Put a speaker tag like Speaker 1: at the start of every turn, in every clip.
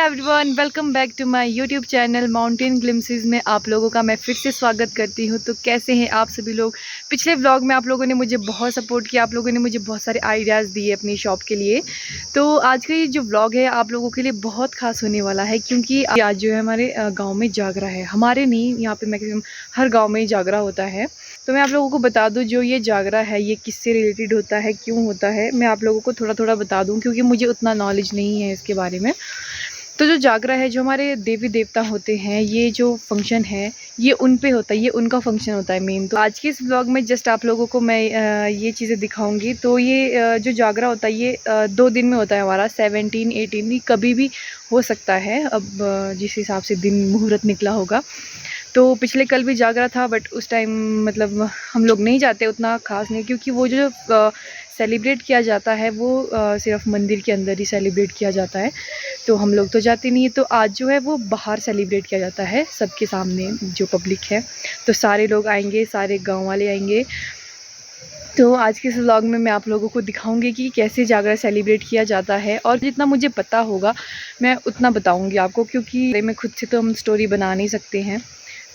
Speaker 1: Everyone, welcome back to my YouTube channel Mountain Glimpses में आप लोगों का मैं फिर से स्वागत करती हूँ। तो कैसे हैं आप सभी लोग। पिछले व्लॉग में आप लोगों ने मुझे बहुत सपोर्ट किया, आप लोगों ने मुझे बहुत सारे आइडियाज़ दिए अपनी शॉप के लिए। तो आज का ये जो व्लॉग है आप लोगों के लिए बहुत खास होने वाला है, क्योंकि आज जो है हमारे गाँव में जागरा है। हमारे नहीं, यहाँ पर मैक्सिमम हर गाँव में ही जागरा होता है। तो मैं आप लोगों को बता दूं, जो ये जागरा है ये किससे रिलेटेड होता है, क्यों होता है, मैं आप लोगों को थोड़ा थोड़ा बता दूं, क्योंकि मुझे उतना नॉलेज नहीं है इसके बारे में। तो जो जागरा है, जो हमारे देवी देवता होते हैं, ये जो फंक्शन है ये उन पे होता है, ये उनका फंक्शन होता है मेन। तो आज के इस व्लॉग में जस्ट आप लोगों को मैं ये चीज़ें दिखाऊंगी। तो ये जो जागरा होता है ये 2 दिन में होता है हमारा, 17, 18 कभी भी हो सकता है। अब जिस हिसाब से दिन मुहूर्त निकला होगा। तो पिछले कल भी जागरा था, बट उस टाइम मतलब हम लोग नहीं जाते, उतना ख़ास नहीं, क्योंकि वो जो सेलिब्रेट किया जाता है वो सिर्फ मंदिर के अंदर ही सेलिब्रेट किया जाता है। तो हम लोग तो जाते नहीं है। तो आज जो है वो बाहर सेलिब्रेट किया जाता है सबके सामने, जो पब्लिक है। तो सारे लोग आएंगे, सारे गांव वाले आएंगे। तो आज के इस व्लॉग में मैं आप लोगों को दिखाऊंगी कि कैसे जागरा सेलिब्रेट किया जाता है, और जितना मुझे पता होगा मैं उतना बताऊंगी आपको, क्योंकि मैं खुद से तो हम स्टोरी बना नहीं सकते हैं।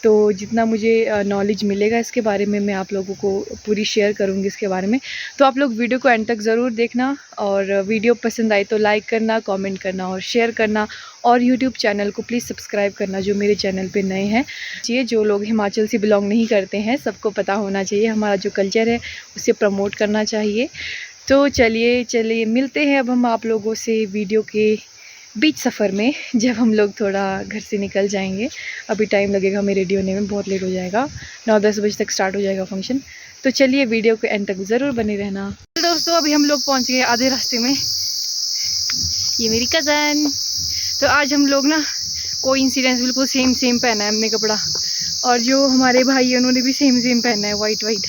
Speaker 1: तो जितना मुझे नॉलेज मिलेगा इसके बारे में मैं आप लोगों को पूरी शेयर करूंगी इसके बारे में। तो आप लोग वीडियो को एंड तक ज़रूर देखना, और वीडियो पसंद आई तो लाइक करना, कमेंट करना और शेयर करना, और यूट्यूब चैनल को प्लीज़ सब्सक्राइब करना जो मेरे चैनल पे नए हैं। ये जो लोग हिमाचल से बिलोंग नहीं करते हैं, सबको पता होना चाहिए, हमारा जो कल्चर है उसे प्रमोट करना चाहिए। तो चलिए मिलते हैं अब हम आप लोगों से वीडियो के बीच सफ़र में, जब हम लोग थोड़ा घर से निकल जाएंगे। अभी टाइम लगेगा हमें रेडी होने में, बहुत लेट हो जाएगा, 9-10 बजे तक स्टार्ट हो जाएगा फंक्शन। तो चलिए वीडियो के एंड तक ज़रूर बने रहना। दोस्तों अभी हम लोग पहुंच गए आधे रास्ते में, ये मेरी कज़न। तो आज हम लोग ना कोइंसिडेंस बिल्कुल सेम पहना है हमने कपड़ा, और जो हमारे भाई हैं उन्होंने भी सेम पहना है, वाइट।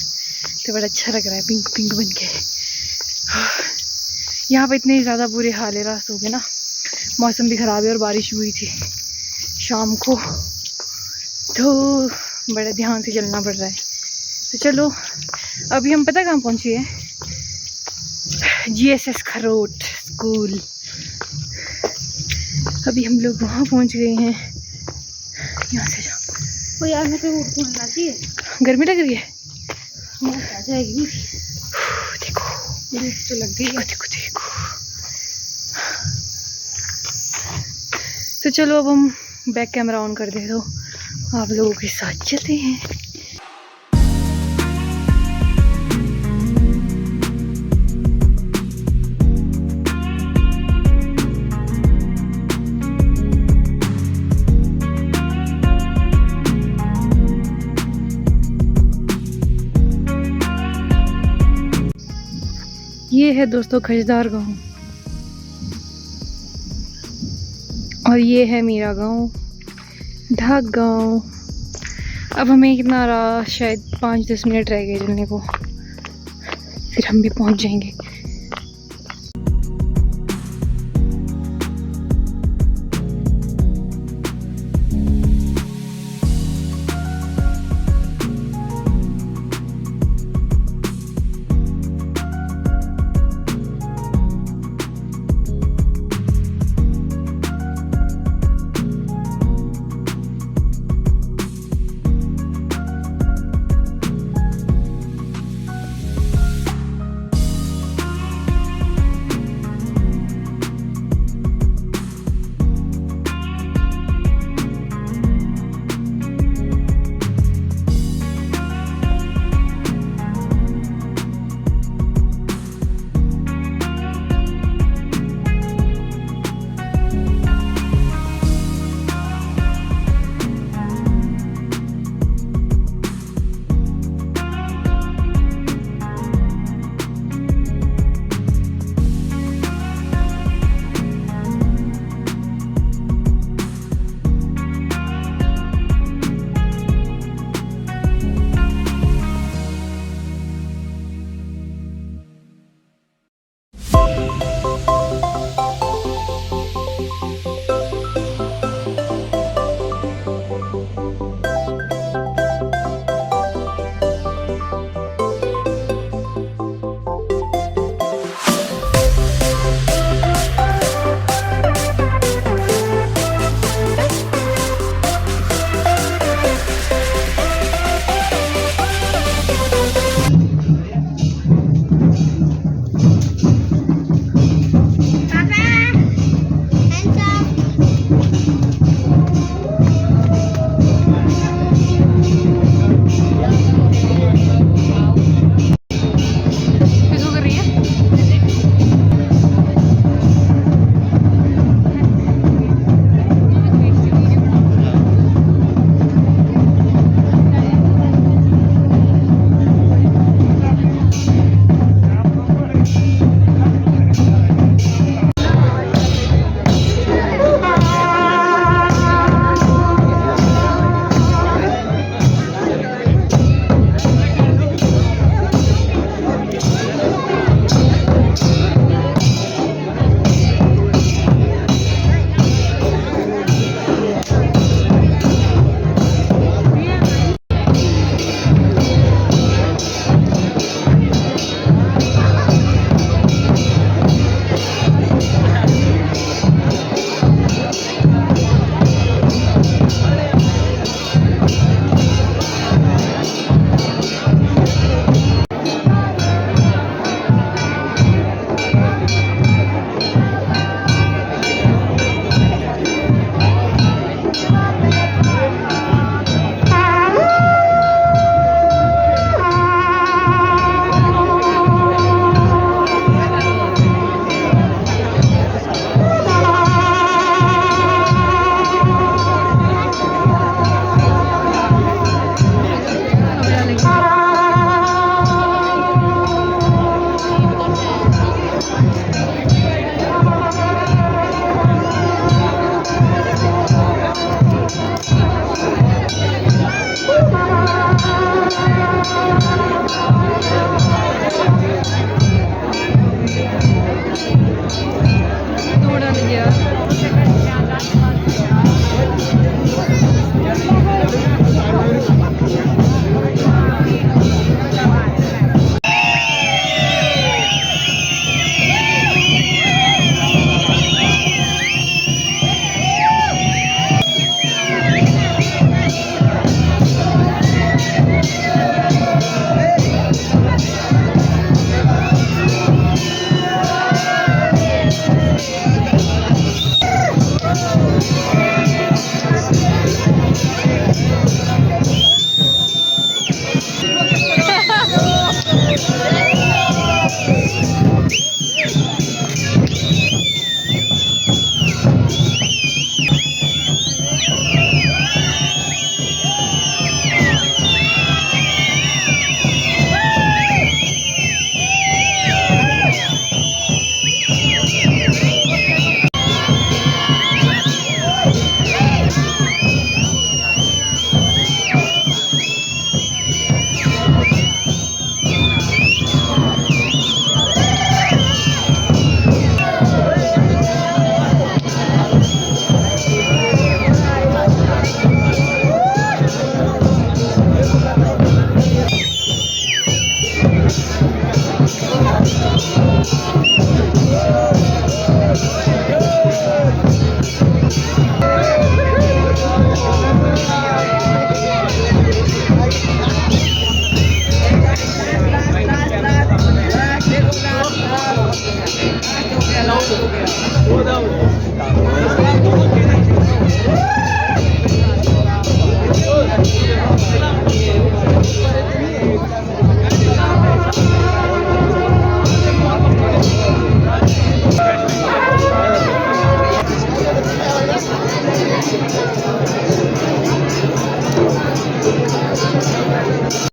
Speaker 1: तो बड़ा अच्छा लग रहा है पिंक बन के। यहाँ पे इतने ज़्यादा बुरे हाल है रास्तों के ना, मौसम भी ख़राब है और बारिश हुई थी शाम को, तो बड़ा ध्यान से चलना पड़ रहा है। तो चलो अभी हम पता कहाँ पहुँचे हैं, GSS खरोट स्कूल। अभी हम लोग वहाँ पहुँच गए हैं। यहाँ से जाओ।
Speaker 2: यार मैं तो उठ खोलना चाहिए,
Speaker 1: गर्मी लग रही है,
Speaker 2: आ जाएगी।
Speaker 1: देखो
Speaker 2: तो लग गई है।
Speaker 1: देखो। तो चलो अब हम बैक कैमरा ऑन कर दे, तो आप लोगों के साथ चलते हैं। ये है दोस्तों खजदार गांव, और ये है मेरा गांव ढाक गांव। अब हमें कितना रहा, शायद 5-10 मिनट रह गए चलने को, फिर हम भी पहुंच जाएंगे।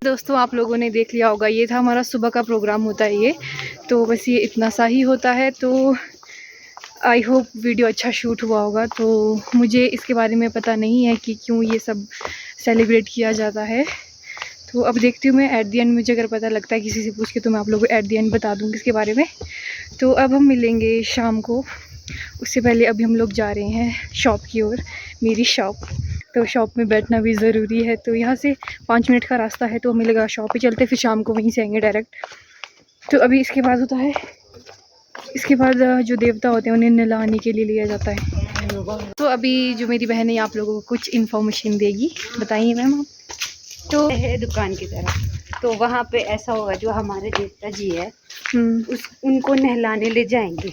Speaker 1: दोस्तों आप लोगों ने देख लिया होगा, ये था हमारा सुबह का प्रोग्राम होता है ये। तो बस ये इतना सा ही होता है। तो आई होप वीडियो अच्छा शूट हुआ होगा। तो मुझे इसके बारे में पता नहीं है कि क्यों ये सब सेलिब्रेट किया जाता है। तो अब देखती हूँ मैं एट दी एंड, मुझे अगर पता लगता है किसी से पूछ के तो मैं आप लोगों को एट दी एंड बता दूँगी इसके बारे में। तो अब हम मिलेंगे शाम को। उससे पहले अभी हम लोग जा रहे हैं शॉप की ओर, मेरी शॉप। तो शॉप में बैठना भी ज़रूरी है। तो यहाँ से 5 मिनट का रास्ता है, तो हमें लगा शॉप ही चलते, फिर शाम को वहीं से आएंगे डायरेक्ट। तो अभी इसके बाद होता है, इसके बाद जो देवता होते हैं उन्हें नहलाने के लिए लिया जाता है। तो अभी जो मेरी बहन है आप लोगों को कुछ इन्फॉर्मेशन देगी, बताइए मैम आप।
Speaker 2: तो है दुकान की तरफ, तो वहाँ पे ऐसा होगा, जो हमारे देवता जी है उनको नहलाने ले जाएंगे।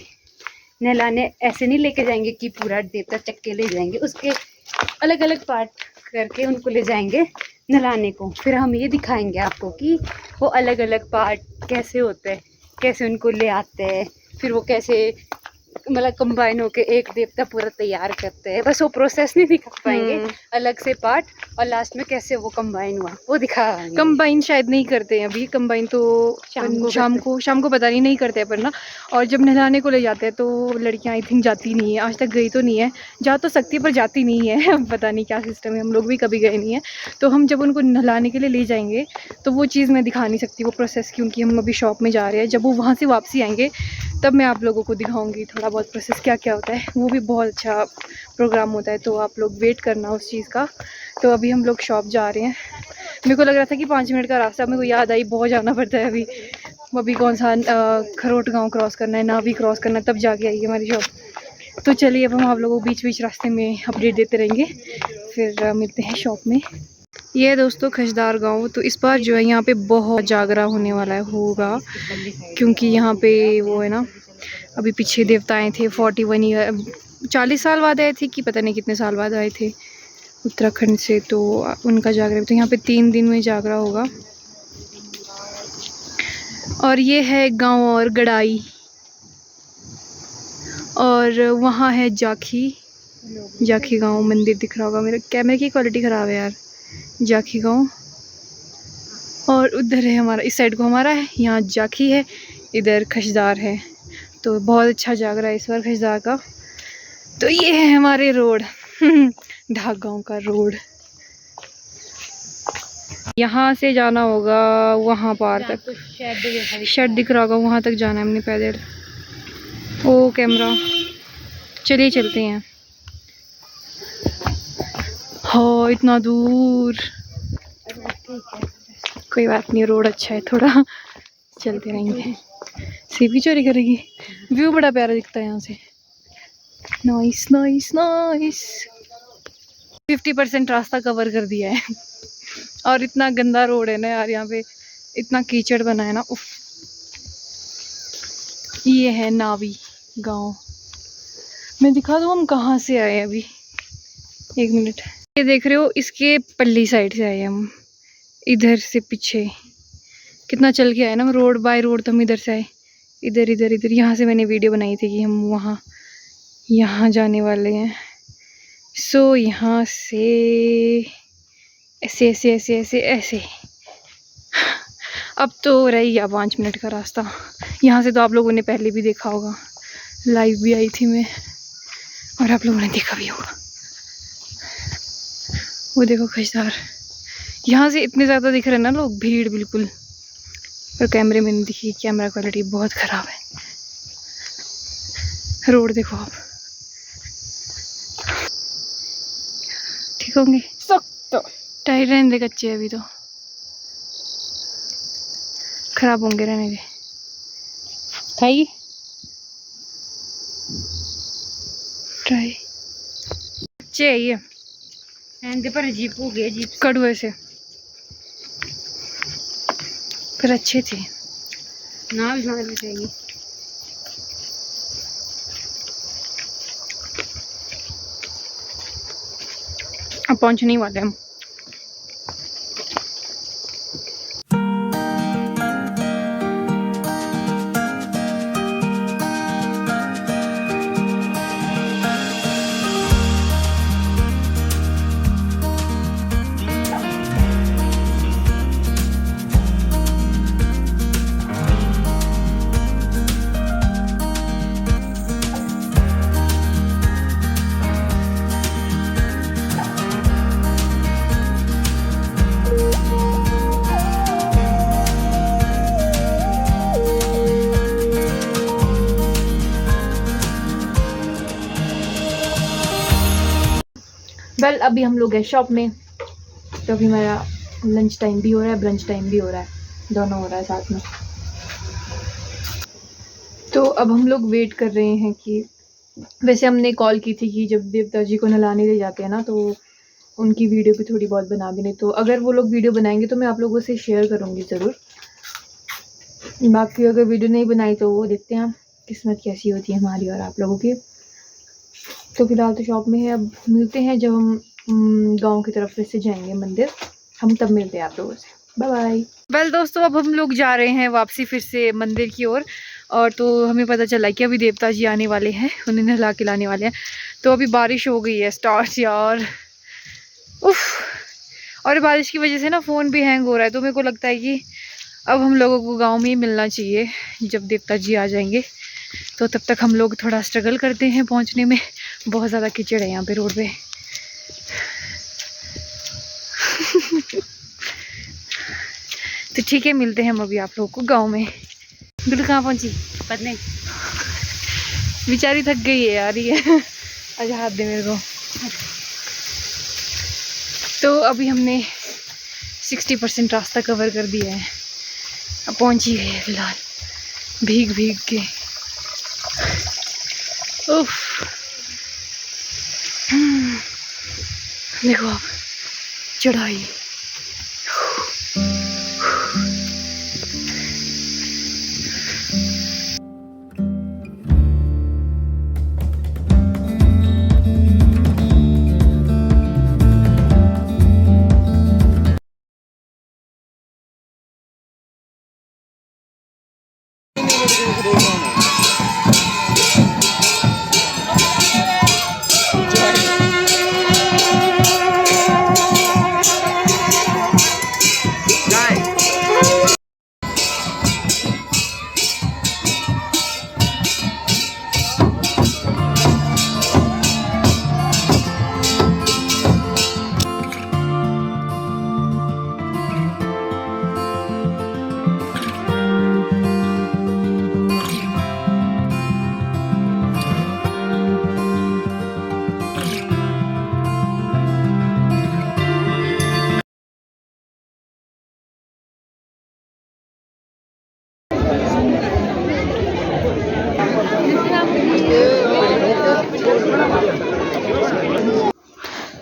Speaker 2: नहलाने ऐसे नहीं लेके जाएंगे कि पूरा देवता चक्के ले जाएंगे, उसके अलग अलग पार्ट करके उनको ले जाएंगे नहलाने को। फिर हम ये दिखाएंगे आपको कि वो अलग अलग पार्ट कैसे होते हैं, कैसे उनको ले आते हैं, फिर वो कैसे मतलब कंबाइन होके एक देवता पूरा तैयार करते हैं। बस वो प्रोसेस नहीं दिखा पाएंगे, अलग से पार्ट, और लास्ट में कैसे वो कंबाइन हुआ वो दिखाएंगे।
Speaker 1: कंबाइन शायद नहीं करते हैं अभी, कंबाइन तो शाम को पता नहीं करते हैं पर ना। और जब नहलाने को ले जाते हैं तो लड़कियां आई थिंक जाती नहीं है, आज तक गई तो नहीं है। जा तो सकती है पर जाती नहीं है पता नहीं क्या सिस्टम है, हम लोग भी कभी गए नहीं है। तो हम जब उनको नहलाने के लिए ले जाएंगे तो वो चीज़ मैं दिखा नहीं सकती, वो प्रोसेस, क्योंकि हम अभी शॉप में जा रहे हैं। जब वो वहाँ से वापसी आएंगे तब मैं आप लोगों को दिखाऊंगी थोड़ा बहुत प्रोसेस क्या क्या होता है। वो भी बहुत अच्छा प्रोग्राम होता है, तो आप लोग वेट करना उस चीज़ का। तो अभी हम लोग शॉप जा रहे हैं। मेरे को लग रहा था कि 5 मिनट का रास्ता, मेरे को याद आई बहुत जाना पड़ता है अभी कौन सा खरोट गांव क्रॉस करना है, नावी क्रॉस करना है, तब जाके आएगी हमारी शॉप। तो चलिए अब हम आप लोगों को बीच बीच रास्ते में अपडेट देते रहेंगे, फिर मिलते हैं शॉप में। ये है दोस्तों खजदार गांव। तो इस बार जो है यहाँ पे बहुत जागरा होने वाला है होगा, क्योंकि यहाँ पे वो है ना, अभी पीछे देवता आए थे 41 ईयर 40 साल बाद आए थे कि पता नहीं कितने साल बाद आए थे उत्तराखंड से, तो उनका जागरा। तो यहाँ पे 3 दिन में जागरा होगा। और ये है गांव और गड़ाई, और वहाँ है जाखी गांव मंदिर दिख रहा होगा। मेरे कैमरे की क्वालिटी ख़राब है यार। जाखी गांव, और उधर है हमारा, इस साइड को हमारा है, यहाँ जाखी है, इधर खजदार है। तो बहुत अच्छा जागरा है इस बार खजदार का। तो ये है हमारे रोड ढाक गांव का रोड। यहाँ से जाना होगा वहाँ पार तक,
Speaker 2: तो
Speaker 1: शेड दिख रहा होगा, वहाँ तक जाना है हमने पैदल। ओ कैमरा, चलिए चलते हैं। हो इतना दूर, कोई बात नहीं, रोड अच्छा है थोड़ा, चलते रहेंगे। सीपी चोरी करेगी, व्यू बड़ा प्यारा दिखता है यहाँ से। Nice nice nice. 50% रास्ता कवर कर दिया है और इतना गंदा रोड है ना यार, यहाँ पे इतना कीचड़ बना है ना, उफ। ये है नावी गांव। मैं दिखा दूँ हम कहाँ से आए अभी, 1 मिनट। ये देख रहे हो, इसके पल्ली साइड से आए हम, इधर से पीछे कितना चल के आए ना, रोड बाय रोड तो हम इधर से आए, इधर इधर इधर। यहाँ से मैंने वीडियो बनाई थी कि हम वहाँ यहाँ जाने वाले हैं। सो यहाँ से ऐसे ऐसे ऐसे ऐसे ऐसे। अब तो रह गया 5 मिनट का रास्ता। यहाँ से तो आप लोगों ने पहले भी देखा होगा, लाइव भी आई थी मैं, और आप लोगों ने देखा भी होगा। वो देखो खजदार, यहाँ से इतने ज़्यादा दिख रहे हैं ना लोग, भीड़ बिल्कुल, पर कैमरे में नहीं दिखी, कैमरा क्वालिटी बहुत ख़राब है। रोड देखो आप, ठीक होंगे सख्त, टायर रहने दे, कच्चे अभी तो खराब होंगे, रहने दे। खाई ट्राई, कच्चे है ये,
Speaker 2: पर जीप हो गया, जीप
Speaker 1: कड़वे से, पर अच्छे थे
Speaker 2: ना भी मार जाएगी।
Speaker 1: अब पहुँचने ही वाले हम। वेल अभी हम लोग हैं शॉप में, तो अभी मेरा लंच टाइम भी हो रहा है, ब्रंच टाइम भी हो रहा है, दोनों हो रहा है साथ में। तो अब हम लोग वेट कर रहे हैं कि, वैसे हमने कॉल की थी कि जब देवता जी को नहलाने ले जाते हैं ना, तो उनकी वीडियो भी थोड़ी बहुत बना देने, तो अगर वो लोग वीडियो बनाएंगे तो मैं आप लोगों से शेयर करूँगी ज़रूर। बाकी अगर वीडियो नहीं बनाई तो वो देखते हैं किस्मत कैसी होती है हमारी और आप लोगों की। तो फिलहाल तो शॉप में है, अब मिलते हैं जब हम गांव की तरफ से जाएंगे मंदिर, हम तब मिलते हैं आप लोगों से। Bye bye. वेल दोस्तों, अब हम लोग जा रहे हैं वापसी फिर से मंदिर की ओर, और तो हमें पता चला कि अभी देवता जी आने वाले हैं, उन्हें नहला के लाने वाले हैं। तो अभी बारिश हो गई है स्टार्ट यार, उफ। और बारिश की वजह से ना फ़ोन भी हैंग हो रहा है, तो मेरे को लगता है कि अब हम लोगों को गाँव में ही मिलना चाहिए जब देवता जी आ जाएंगे। तो तब तक हम लोग थोड़ा स्ट्रगल करते हैं पहुंचने में, बहुत ज़्यादा कीचड़ है यहाँ पे रोड पे। तो ठीक है, मिलते हैं हम अभी आप लोगों को गांव में। गुड्डू कहाँ पहुंची? पता नहीं, बेचारी थक गई है यार ये। आज हाथ दे मेरे को। तो अभी हमने 60% रास्ता कवर कर दिया है, अब पहुंच ही गए हैं फिलहाल, भीग भीग के। उफ, देखो आप चढ़ाई।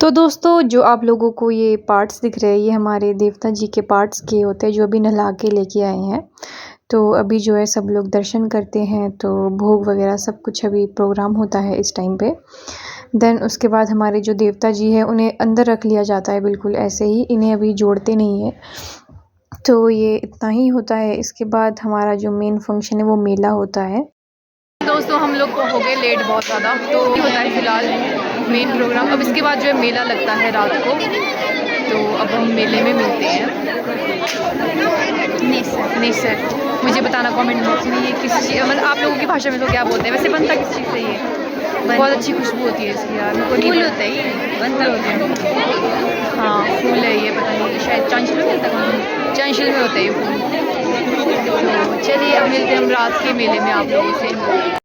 Speaker 1: तो दोस्तों, जो आप लोगों को ये पार्ट्स दिख रहे हैं, ये हमारे देवता जी के पार्ट्स किए होते हैं जो अभी नहला के लेके आए हैं। तो अभी जो है सब लोग दर्शन करते हैं, तो भोग वगैरह सब कुछ अभी प्रोग्राम होता है इस टाइम पे। देन उसके बाद हमारे जो देवता जी हैं उन्हें अंदर रख लिया जाता है, बिल्कुल ऐसे ही, इन्हें अभी जोड़ते नहीं है। तो ये इतना ही होता है। इसके बाद हमारा जो मेन फंक्शन है वो मेला होता है। दोस्तों, हम लोग को हो गए लेट बहुत ज़्यादा, तो होता है फ़िलहाल मेन प्रोग्राम। अब इसके बाद जो है मेला लगता है रात को, तो अब हम मेले में मिलते हैं। नहीं सर, मुझे बताना कमेंट बॉक्स में ये किस चीज़, मतलब आप लोगों की भाषा में तो क्या बोलते हैं, वैसे बनता किस चीज़ से ये? बहुत अच्छी खुशबू होती है इसकी यार, मेरे को नहीं होता है ये बनता होता है। हाँ फूल है ये, पता नहीं शायद चांशल में मिलता है, चांशल में होता है ये फूल। तो चलिए अब मिलते हैं हम रात के मेले में आप लोगों से।